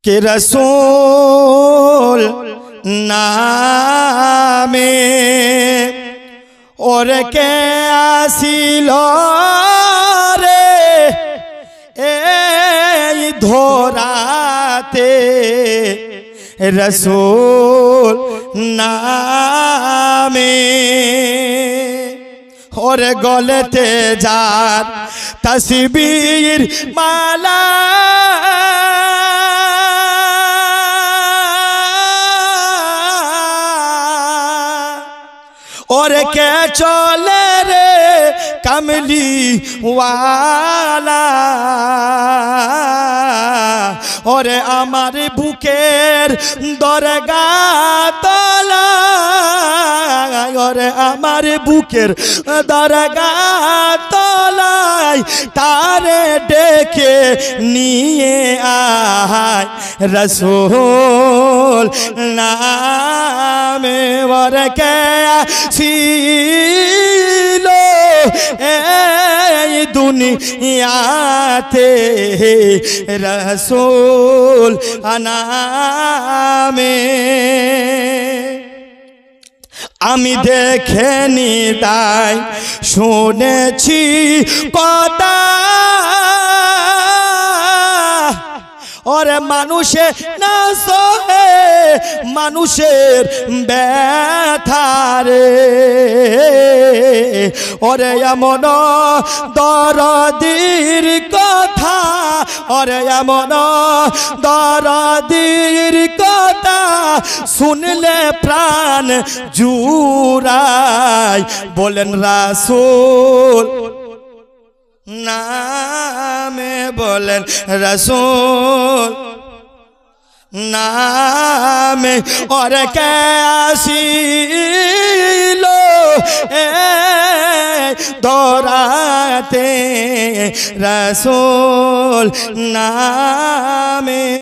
के रसूल नामे और के आसिल रे ए धोराते रसूल नामे और गलते जार तस्बीर माला और के चले रे कमली वाला और आमार बुकेर दरगा तला और आमार बुकेर दरगा तलाय तारे डेके निये आय रसूल नामे वर के ছিলো এই দুনিয়াতে রসূল নামে আমি দেখেনি তাই শুনেছি কথা और मानुषे ना सोहे मानुषेर व्यथारे और एमन दरदीर कथा और एमन दरदीर कथा सुनले प्राण जुराय बोलेन रसूल नामे बोलें रसूल नामे और कैसी लो दोराते रसूल नामे।